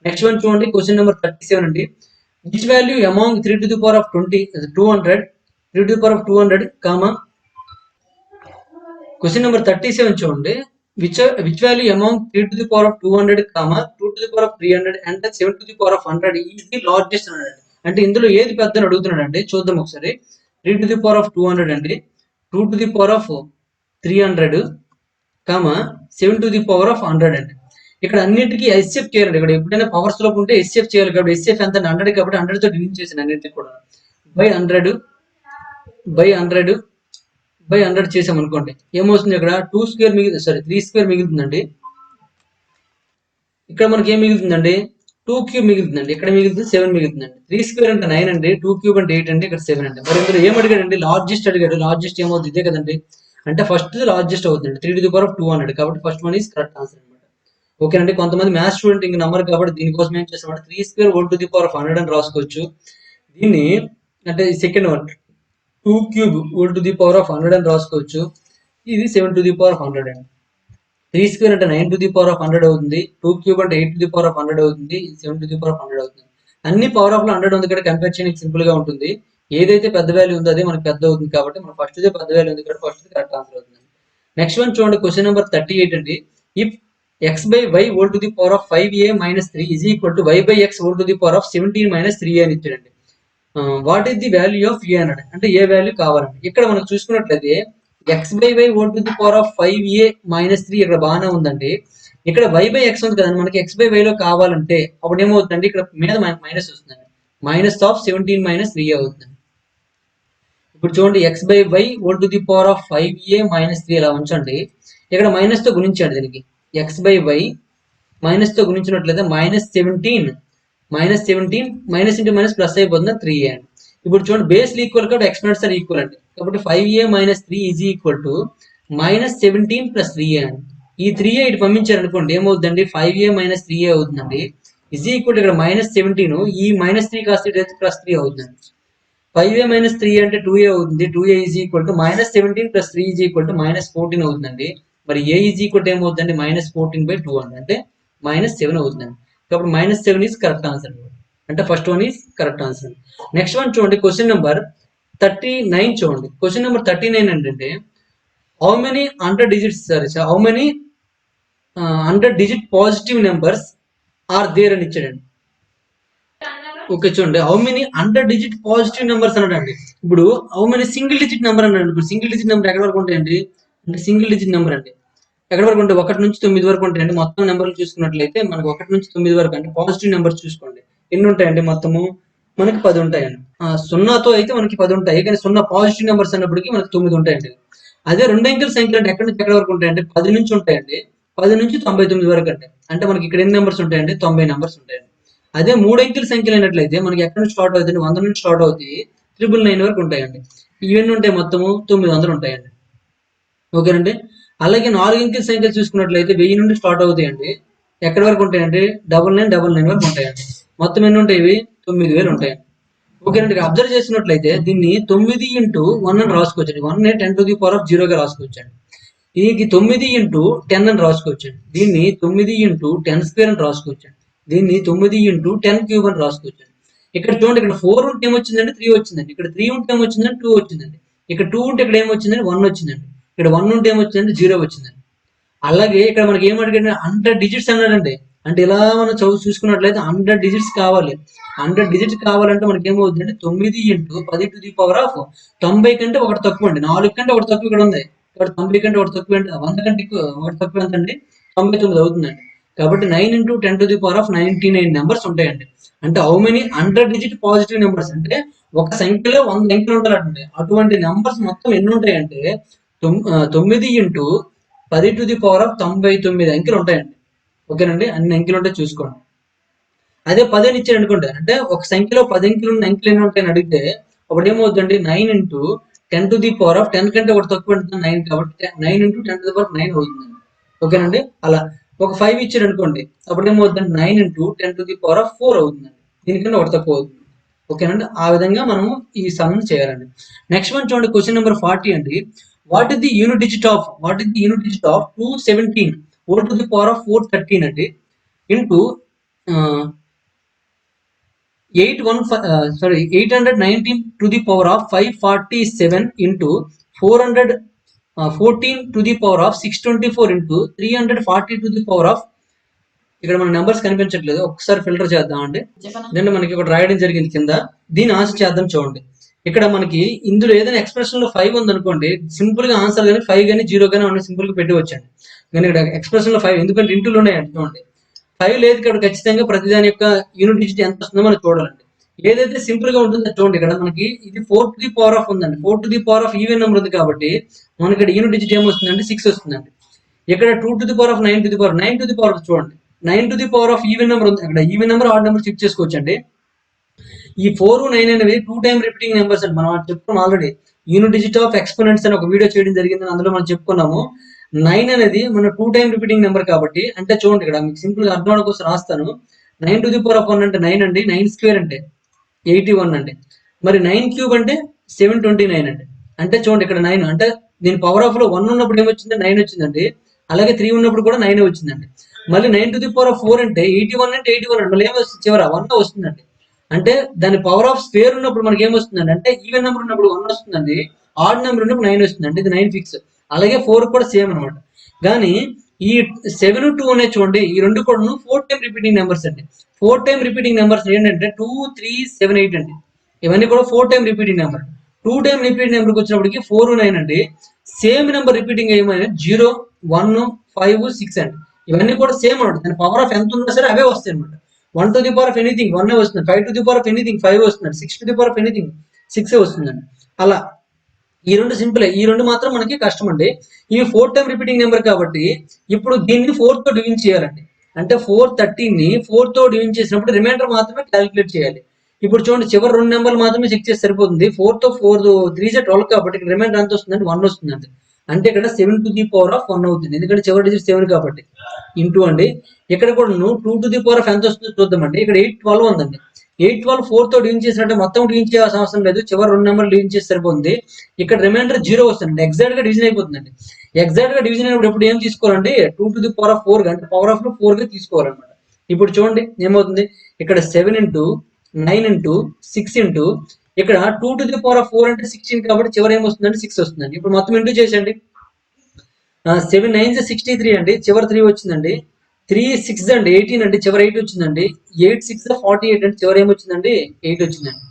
A: నెక్స్ట్ వన్ చూడండి, క్వశ్చన్ నెంబర్ 37 అండి. Which value among 3 to the power of 200 3 to the power of 200 comma question number 37 చూడండి. Which value among 3 to the power of 200 2 to the power of 300 and 7 to the power of 100 is the largest అన్నాడు. అంటే ఇందులో ఏది పెద్ద అని అడుగుతున్నాడు అండి. చూద్దాం ఒకసారి. 3 to the power of 200 అండి, 2 to the power of 300 7 to the power of 100 అండి. ఇక్కడ అన్నిటికీ ఎస్ఎఫ్ చేయాలి. ఇక్కడ ఎప్పుడైనా పవర్స్ లోపు ఉంటే ఎస్ఎఫ్ చేయాలి కాబట్టి ఎస్ఎఫ్ ఎంత 100 కాబట్టి 100 తో డివిజన్ చేసాను అన్నిటికీ కూడా. బై 100 చేసాం అనుకోండి, ఏమవుతుంది ఇక్కడ 2 స్క్వేర్ 3 స్క్వేర్ మిగులుతుందండి. ఇక్కడ మనకి ఏం మిగులుతుందండి 2 క్యూబ్ మిగులుతుందండి. ఇక్కడ మిగులుతుంది 7 మిగులుతుందండి. 3 స్క్వేర్ అంటే 9 అండి, 2 క్యూబ్ అంటే 8 అండి, ఇక్కడ 7 అండి. మరి ఇందులో ఏం అడిగాడండి, లార్జెస్ట్ అడిగాడు. లార్జెస్ట్ ఏమవుతుంది, ఇదే కదండి. అంటే ఫస్ట్ లార్జెస్ట్ అవుతుంది 3 to the power of 200 కాబట్టి first one is correct answer అనమాట. ఓకేనండి, కొంతమంది మ్యాథ్స్ స్టూడెంట్ ఇంక నమ్మరు కాబట్టి దీనికోసం ఏం చేస్తామంటే 3 square whole to the power of 100 అని రాసుకోవచ్చు. దీన్ని అంటే second one 2 cube whole to the power of 100 అని రాసుకోవచ్చు. ఇది 7 to the power of 100 అండి. 3 స్క్వేర్ అంటే 9 to the power of 100 అవుతుంది. 2 క్యూబ్ అంటే 8 to the power of 100 అవుతుంది. 7 to the power of 100 అవుతుంది. అన్ని పవర్ ఆఫ్ లో 100 ఉంది ఇక్కడ, కంపేర్ చేయడానికి సింపుల్ గా ఉంటుంది. ఏదైతే పెద్ద వాల్యూ ఉందో అదే మనకి పెద్ద అవుతుంది కాబట్టి మనం ఫస్ట్ పెద్ద వాల్యూ ఉంది ఇక్కడ ఫస్ట్ కరెక్ట్ ఆన్సర్ అవుతుంది. నెక్స్ట్ వన్ చూడండి, క్వశ్చన్ నెంబర్ 38 అండి. If x by y whole to the power of 5a minus 3 is equal to y by x whole to the power of 17 minus 3a అని ఇచ్చాడండి. What is the value of a అన్నాడు, అంటే a value కావాలండి. ఇక్కడ మనం చూసుకున్నట్లయితే x by why whole to the power of 5a minus 3 ఇక్కడ బాగానే ఉందండి. ఇక్కడ y బై ఎక్స్ ఉంది కదండి, మనకి x బై వైలో కావాలంటే అప్పుడు ఏమవుతుందండి, ఇక్కడ మీద మైనస్ వస్తుందండి, మైనస్ ఆఫ్ 17 మైనస్ 3a అవుతుంది. ఇప్పుడు చూడండి X by why whole to the power of 5a minus 3 ఇలా ఉంచండి. ఇక్కడ మైనస్ తో గుణించండి, దీనికి ఎక్స్ బై వై మైనస్ తో గుణించినట్లయితే -17 మైనస్ ఇంటూ మైనస్ ప్లస్ అయిపోతుంది 3a అండి. ఇప్పుడు చూడండి బేస్ ఈక్వల్ కాబట్టి ఎక్స్పెనెంట్స్ ఆర్ ఈక్వల్ అండి. కాబట్టి 5a minus 3 is equal to -17 plus 3a అండి. ఈ 3a ఇటు పంపించారు అనుకోండి ఏమవుతుందండి, 5a మైనస్ 3a అవుతుందండి. ఈజ్ ఈక్వల్ ఇక్కడ -17 ఈ -3 కాస్త ప్లస్ 3 అవుతుందండి. 5a మైనస్ 3 అంటే 2a అవుతుంది. 2a is equal to -17 plus 3 is equal to -14 అవుతుందండి. మరి a ఈజ్ ఈక్వల్ టు ఏమవుతుందండి, -14/2 అండి, అంటే -7 అవుతుందండి. కాబట్టి -7 ఈజ్ కరెక్ట్ ఆన్సర్, అంటే first one is correct answer. Next one చూడండి, క్వశ్చన్ నెంబర్ 39 చూడండి. క్వశ్చన్ నెంబర్ 39 ఏంటంటే how many 100 digits how many 100 digit positive numbers are there అని ఇచ్చాడండి. ఓకే చూడండి, how many 100 digit positive numbers అన్నాడండి. ఇప్పుడు how many single digit number అన్నాడు. ఇప్పుడు సింగిల్ డిజిట్ నెంబర్ ఎక్కడ వరకు ఉంటాయండి, అంటే సింగిల్ డిజిట్ నెంబర్ అండి ఎక్కడ వరకు ఉంటాయి, 1 నుంచి 9 వరకు ఉంటాయండి. మొత్తం నెంబర్లు చూసుకున్నట్లయితే మనకు 1 నుంచి 9 వరకు అంటే పాజిటివ్ నెంబర్స్ చూసుకోండి ఎన్ని ఉంటాయండి, మొత్తము మనకి 10 ఉంటాయండి. 0తో అయితే మనకి 10 ఉంటాయి, కానీ 0 పాజిటివ్ నెంబర్స్ అన్నప్పటికీ మనకి 9 ఉంటాయండి. అదే 2 అంకెల సంఖ్యలు అంటే ఎక్కడి నుంచి ఎక్కడ వరకు ఉంటాయండి, 10 నుంచి ఉంటాయండి, 10 నుంచి 99 వరకు అండి. అంటే మనకి ఇక్కడ ఎన్ని నెంబర్స్ ఉంటాయండి, 90 నెంబర్స్ ఉంటాయండి. అదే 3 అంకెల సంఖ్యలు అయినట్లయితే మనకి ఎక్కడి నుంచి స్టార్ట్ అవుతుంది, 100 నుంచి స్టార్ట్ అవుతుంది, 999 వరకు ఉంటాయండి. ఇవన్నీ ఉంటాయి, మొత్తము 900 ఉంటాయండి. ఓకేనండి. అలాగే 4 అంకెల సంఖ్యలు చూసుకున్నట్లయితే 1000 నుండి స్టార్ట్ అవుతాయండి. ఎక్కడి వరకు ఉంటాయండి, 9999 వరకు ఉంటాయండి. మొత్తం ఎన్ని ఉంటాయి, ఇవి 9000 ఉంటాయండి. ఓకేనండి. అబ్జర్వ్ చేసినట్లయితే దీన్ని 9 ఇంటూ 1 అని రాసుకోవచ్చండి. 1 10 to the power of 0గా రాసుకోవచ్చండి. దీనికి 9 ఇంటూ 10 అని రాసుకోవచ్చండి. దీన్ని 9 ఇంటూ 10 స్క్వేర్ అని రాసుకోవచ్చండి. దీన్ని 9 ఇంటూ 10 క్యూబ్ అని రాసుకోవచ్చండి. ఇక్కడ చూడండి, ఇక్కడ 4 ఉంటే ఏమొచ్చిందండి, 3 వచ్చిందండి. ఇక్కడ 3 ఉంటే ఏమొచ్చిందండి, 2 వచ్చిందండి. ఇక్కడ 2 ఉంటే ఇక్కడ ఏమొచ్చిందండి, 1 వచ్చిందండి. ఇక్కడ 1 ఉంటే ఏమొచ్చిందండి, 0 వచ్చిందండి. అలాగే ఇక్కడ మనకి ఏమడిగాడు, 100 డిజిట్స్ అన్నాడండి. అంటే ఇలా మనం చూసుకున్నట్లయితే 100 డిజిట్స్ కావాలి. 100 డిజిట్స్ కావాలంటే మనకి ఏమవుతుందంటే 9 into 10 to the power of 90 కంటే ఒకటి తక్కువ అండి. 4 కంటే ఒకటి తక్కువ ఇక్కడ ఉంది. ఇక్కడ 90 కంటే ఒకటి తక్కువ అంటే 100 కంటే ఒకటి తక్కువ ఎంత అండి, 99 అవుతుందండి. కాబట్టి 9 into 10 to the power of 99 numbers ఉంటాయండి. అంటే how many 100 digit positive numbers అంటే ఒక సంఖ్యలో 100 అంకెలు ఉంటాయండి. అటువంటి నెంబర్స్ మొత్తం ఎన్ని ఉంటాయంటే 9 into 10 to the power of 99 అంకెలు ఉంటాయండి. ఓకేనండి, అన్ని అంకెలు ఉంటాయి చూసుకోండి. అదే 10 అని ఇచ్చారు అనుకోండి, అంటే ఒక సంఖ్యలో 10 అంకెలు ఉన్న అంకెలు ఎన్ని ఉంటాయని అడిగితే అప్పుడు ఏమవుతుందండి, 9 into 10 to the power of 10 కంటే ఒకటి తక్కువ ఉంటుంది 9, కాబట్టి 9 ఇంటూ 10 to the power 9 అవుతుందండి. ఓకేనండి. అలా ఒక 5 ఇచ్చారు అనుకోండి, అప్పుడు ఏమవుతుందండి 9 into 10 to the power of 4 అవుతుందండి. దీనికంటే ఒకటి తక్కువ అవుతుంది. ఓకేనండి. ఆ విధంగా మనము ఈ సమ్ చేయాలండి. నెక్స్ట్ వన్ చూడండి, క్వశ్చన్ నెంబర్ 40 అండి. What is the unit digit of 217 whole to the power of 413 అండి into 819 to the power of 547 into 414 to the power of 624 into 340 to the power of, ఇక్కడ మన numbers కనిపించట్లేదు, ఒకసారి filter చేద్దాం అండి. దీన్ని మనకి ఇక్కడ రాయడం జరిగింది కింద. దీన్ని ఆన్సర్ చేద్దాం చూడండి. ఇక్కడ మనకి ఇందులో ఏదైనా ఎక్స్ప్రెషన్ లో 5 ఉంది అనుకోండి, సింపుల్ గా ఆన్సర్ కానీ 5 కానీ 0 కానీ అన్న సింపుల్ గా పెట్టి వచ్చండి. కానీ ఇక్కడ ఎక్స్ప్రెషన్ లో 5 ఎందుకంటే ఇంటూలు ఉన్నాయండి. చూడండి 5 లేదు కాబట్టి ఖచ్చితంగా ప్రతిదాని యొక్క యూనిట్ డిజిట్ ఎంత వస్తుందో మనం చూడాలండి. ఏదైతే సింపుల్ గా ఉంటుందో చూడండి, ఇక్కడ మనకి ఇది 4 to the power of ఉందండి. 4 to the power of even number ఉంది కాబట్టి మనకి ఇక్కడ యూనిట్ డిజిట్ ఏమొస్తుందండి, 6 వస్తుందండి. ఇక్కడ 2 to the power of 9 to the power 9 to the power చూడండి, 9 to the power of even number ఉంది. అక్కడ even number odd number check చేసుకోవచ్చండి. ఈ 4, 9 అనేవి 2 టైమ్ రిపీటింగ్ నెంబర్స్ అండి. మనం చెప్పుకున్నాం already, unit digit of exponents అని ఒక వీడియో చేయడం జరిగింది, అందులో మనం చెప్పుకున్నాము. 9 అనేది మన 2 టైమ్ రిపీటింగ్ నెంబర్ కాబట్టి, అంటే చూడండి ఇక్కడ మీకు సింపుల్ గా అర్థం అవడం కోసం రాస్తాను. 9 to the power of 1 అంటే 9 అండి, 9 స్క్వేర్ అంటే 81 అండి, మరి 9 క్యూబ్ అంటే 729 అండి. అంటే చూడండి ఇక్కడ 9 అంటే దీని పవర్ ఆఫ్ లో 1 ఉన్నప్పుడు ఏమొచ్చింది, 9 వచ్చిందండి. అలాగే 3 ఉన్నప్పుడు కూడా 9 వచ్చిందండి. మళ్ళీ 9 to the power of 4 అంటే 81 అంటే 81 అండి, మళ్ళీ ఏమొస్తుంది చివర 1 వస్తుందండి. అంటే దాని పవర్ ఆఫ్ స్క్వేర్ ఉన్నప్పుడు మనకి ఏమొస్తుందండి, అంటే ఈవెన్ నెంబర్ ఉన్నప్పుడు 1 వస్తుందండి, ఆడ్ నెంబర్ ఉన్నప్పుడు 9 వస్తుంది, అంటే ఇది 9 ఫిక్స్. అలాగే 4 కూడా సేమ్ అనమాట. కానీ ఈ 7, 2 ఉన్నాయి చూడండి, ఈ రెండు కూడా 4 టైమ్ రిపీటింగ్ నెంబర్స్ అండి. 4 టైమ్ రిపీటింగ్ నెంబర్స్ ఏంటంటే 2, 3, 7, 8 అండి. ఇవన్నీ కూడా 4 time repeating number. 2 time repeating నెంబర్కి వచ్చినప్పటికి 4, 9 అండి. సేమ్ నెంబర్ రిపీటింగ్ ఏమైనా 0, 1, 5, 6 అండి. ఇవన్నీ కూడా సేమ్ అనమాట. దాని పవర్ ఆఫ్ ఎంత ఉన్నా సరే అవే వస్తాయి అనమాట. 1 to the power of anything 1 వస్తుంది, 5 to the power of anything 5 వస్తుంది, 6 to the power of anything 6 వస్తుందండి. అలా ఈ రెండు సింపుల్, ఈ రెండు మాత్రం మనకి కష్టం అండి. ఇవి 4 టైమ్ రిపీటింగ్ నెంబర్ కాబట్టి ఇప్పుడు దీన్ని 4 తో డివిజన్ చేయాలండి. అంటే 413 ని 4 తో డివిజన్ చేసినప్పుడు రిమైండర్ మాత్రమే క్యాలిక్యులేట్ చేయాలి. ఇప్పుడు చూడండి, చివరి రెండు నెంబర్లు మాత్రమే చెక్ చేసి సరిపోతుంది. 4 తో 4 3 12 కాబట్టి ఇక్కడ రిమైండర్ ఎంత వస్తుందంటే 1 వస్తుందండి. అంటే ఇక్కడ 7 to the power of 1 అవుతుంది, ఎందుకంటే చివరి డిజిట్ 7 కాబట్టి. ఇంటూ అండి, ఇక్కడ కూడా 2 to the power of ఎంత వస్తుందో చూద్దామండి. ఇక్కడ 8, 12 ఉందండి. 8, 12 4 తో డివిజన్ చేసినట్టే మొత్తం డివిజన్ చేయాల్సిన అవసరం లేదు, చివరి రెండు నెంబర్లు డివిజన్ చేసి సరిపోతుంది. ఇక్కడ రిమైండర్ 0 వస్తుంది, ఎగ్జాక్ట్ గా డివిజన్ అయిపోతుందండి. ఎగ్జాక్ట్ గా డివిజన్ అయినప్పుడు ఎప్పుడు ఏం తీసుకోవాలండి, 2 to the power of 4 అంటే పవర్ ఆఫ్ లో 4 గా తీసుకోవాలన్నమాట. ఇప్పుడు చూడండి ఏమవుతుంది, ఇక్కడ 7 into 9 into 6 into ఇక్కడ 2 to the power of 4 అంటే 16 కాబట్టి చివరి ఏమొస్తుందండి 6 వస్తుందండి. ఇప్పుడు మొత్తం ఇంటూ చేసండి. 7 9 63 అండి, చివరి 3 వచ్చిందండి. 3 6 అండి 18 అండి, చివరి 8 వచ్చిందండి. 8 6 48 అండి, చివరి ఏమొచ్చిందండి 8 వచ్చిందండి.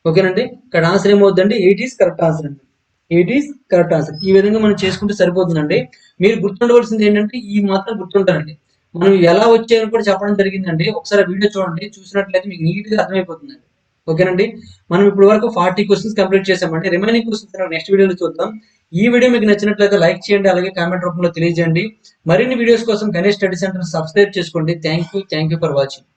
A: ఓకేనండి, ఇక్కడ ఆన్సర్ ఏమవుతుందండి 8 ఈస్ కరెక్ట్ ఆన్సర్ అండి. 8 ఈస్ కరెక్ట్ ఆన్సర్. ఈ విధంగా మనం చేసుకుంటే సరిపోతుందండి. మీరు గుర్తుండవలసింది ఏంటంటే ఈ మాత్రం గుర్తుంటారండి. మనం ఎలా వచ్చాయని కూడా చెప్పడం జరిగిందండి. ఒకసారి వీడియో చూడండి, చూసినట్లయితే మీకు నీట్ గా అర్థమైపోతుందండి. ఓకేనండి, మనం ఇప్పుడు వరకు 40 క్వశ్చన్స్ కంప్లీట్ చేసామండి. రిమైనింగ్ క్వశ్చన్స్ నెక్స్ట్ వీడియోలో చూద్దాం. ఈ వీడియో మీకు నచ్చినట్లయితే లైక్ చేయండి, అలాగే కామెంట్ రూపంలో తెలియజేయండి. మరిన్ని వీడియోస్ కోసం గణేష్ స్టడీ సెంటర్ సబ్స్క్రైబ్ చేసుకోండి. Thank you for watching.